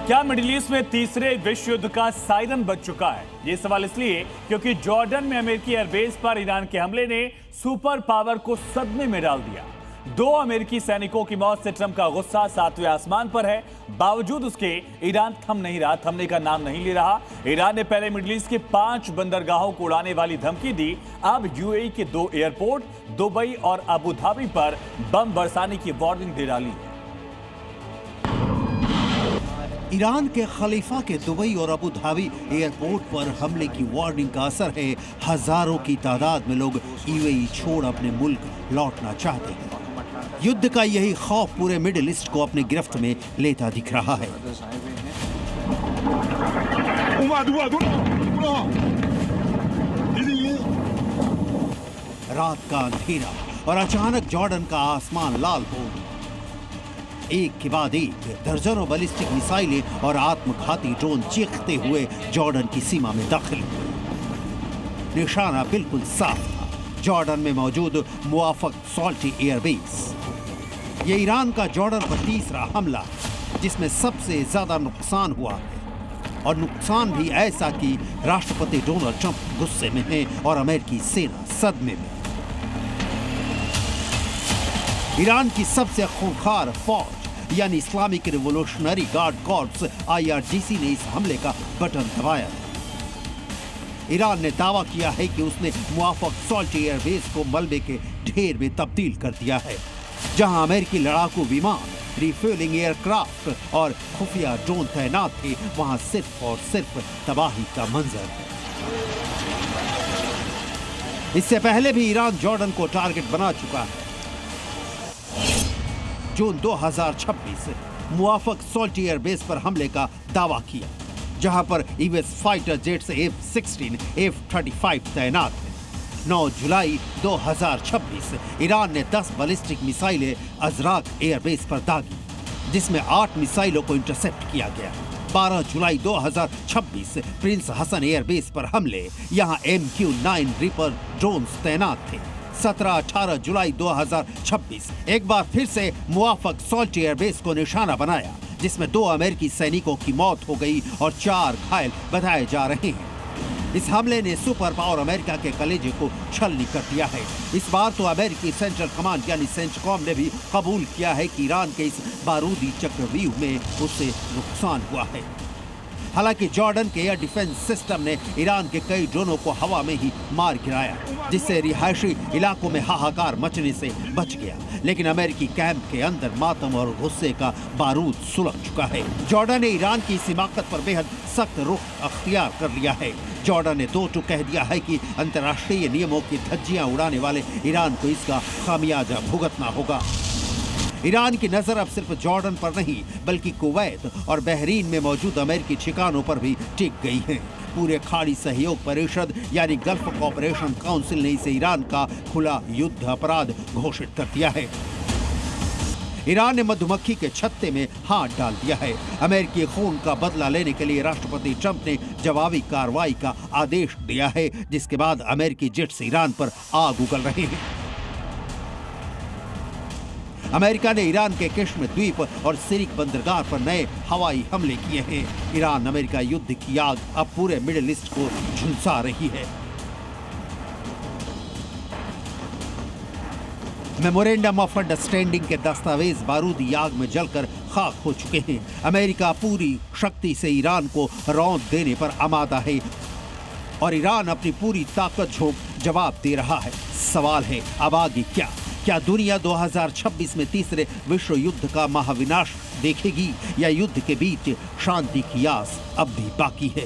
क्या middle east में तीसरे विश्व युद्ध का सायरन बज चुका है? ये सवाल इसलिए क्योंकि जॉर्डन में अमेरिकी एयरबेस पर ईरान के हमले ने सुपर पावर को सदमे में डाल दिया। 2 अमेरिकी सैनिकों की मौत से ट्रंप का गुस्सा 7वें आसमान पर है। बावजूद उसके ईरान थम नहीं रहा, थमने का नाम नहीं ले रहा। ईरान ने पहले मिडिल ईस्ट के 5 बंदरगाहों को उड़ाने वाली धमकी दी। अब यूएई के 2 एयरपोर्ट दुबई और अबू धाबी पर बम बरसाने की वार्निंग दे डाली है। ईरान के खलीफा के दुबई और अबू धाबी एयरपोर्ट पर हमले की वार्निंग का असर है। हजारों की तादाद में लोग यूएई छोड़ अपने मुल्क लौटना चाहते हैं। युद्ध का यही खौफ पूरे मिडिल ईस्ट को अपने गिरफ्त में लेता दिख रहा है। रात का अंधेरा और अचानक जॉर्डन का आसमान लाल हो एक के बाद एक दर्जनों बैलिस्टिक मिसाइलें और आत्मघाती ड्रोन चीखते हुए जॉर्डन की सीमा में दाखिल हुए। निशाना बिल्कुल साफ था, जॉर्डन में मौजूद मुआफक सॉल्टी एयरबेस। ये ईरान का जॉर्डन पर तीसरा हमला जिसमें सबसे ज्यादा नुकसान हुआ है, और नुकसान भी ऐसा कि राष्ट्रपति डोनाल्ड ट्रंप गुस्से में है और अमेरिकी सेना सदमे में। ईरान की सबसे खूंखार फौज यानी Islamic revolutionary guard corps IRGC ने इस हमले का बटन दबाया। ईरान ने दावा किया है कि उसने मुआफक सॉल्टी एयरबेस को मलबे के ढेर में तब्दील कर दिया है, जहां अमेरिकी लड़ाकू विमान, रिफ्यूलिंग एयरक्राफ्ट और खुफिया ड्रोन तैनात थे, वहां सिर्फ और सिर्फ तबाही का मंजर है। इससे पहले भी ईरान जॉर्डन को टारगेट बना चुका है। जून 2026 मुआफक सॉल्टी एयरबेस पर हमले का दावा किया, जहां पर US fighter jets F-16, F-35 तैनात थे। 9 जुलाई 2026 ईरान ने 10 बैलिस्टिक मिसाइलें अजराक एयरबेस पर दागी, जिसमें 8 मिसाइलों को इंटरसेप्ट किया गया। 12 जुलाई 2026 प्रिंस हसन एयरबेस पर हमले, यहां MQ-9 रिपर ड्रोन्स तैनात थे। 17-18 जुलाई 2026 एक बार फिर से मुआफक सॉल्टी एयरबेस को निशाना बनाया, जिसमें 2 अमेरिकी सैनिकों की मौत हो गई और 4 घायल बताए जा रहे हैं। इस हमले ने सुपर पावर अमेरिका के कलेजे को छलनी कर दिया है। इस बार तो अमेरिकी सेंट्रल कमांड यानी सेंटकॉम ने भी कबूल किया है कि ईरान के इस बारूदी चक्रव्यूह में उससे नुकसान हुआ है। हालांकि जॉर्डन के एयर डिफेंस सिस्टम ने ईरान के कई ड्रोनों को हवा में ही मार गिराया, जिससे रिहायशी इलाकों में हाहाकार मचने से बच गया। लेकिन अमेरिकी कैंप के अंदर मातम और गुस्से का बारूद सुलग चुका है। जॉर्डन ने ईरान की इस हिमाकत पर बेहद सख्त रुख अख्तियार कर लिया है। जॉर्डन ने दो टूक कह दिया है कि अंतर्राष्ट्रीय नियमों की धज्जियां उड़ाने वाले ईरान को इसका खामियाजा भुगतना होगा। ईरान की नजर अब सिर्फ जॉर्डन पर नहीं, बल्कि कुवैत और बहरीन में मौजूद अमेरिकी ठिकानों पर भी टिक गई है। पूरे खाड़ी सहयोग परिषद यानी गल्फ कोऑपरेशन काउंसिल ने इसे ईरान का खुला युद्ध अपराध घोषित कर दिया है। ईरान ने मधुमक्खी के छत्ते में हाथ डाल दिया है। अमेरिकी खून का बदला लेने के लिए राष्ट्रपति ट्रंप ने जवाबी कार्रवाई का आदेश दिया है, जिसके बाद अमेरिकी जेट्स ईरान पर आग उगल रहे हैं। अमेरिका ने ईरान के किश्म द्वीप और सिरिक बंदरगाह पर नए हवाई हमले किए हैं। ईरान अमेरिका युद्ध की आग अब पूरे मिडिल ईस्ट को झुलसा रही है। मेमोरेंडम ऑफ अंडरस्टैंडिंग के दस्तावेज बारूदी आग में जलकर खाक हो चुके हैं। अमेरिका पूरी शक्ति से ईरान को रौंद देने पर आमादा है और ईरान अपनी पूरी ताकत झोंक जवाब दे रहा है। सवाल है, अब आगे क्या दुनिया 2026 में तीसरे विश्व युद्ध का महाविनाश देखेगी या युद्ध के बीच शांति की आस अब भी बाकी है?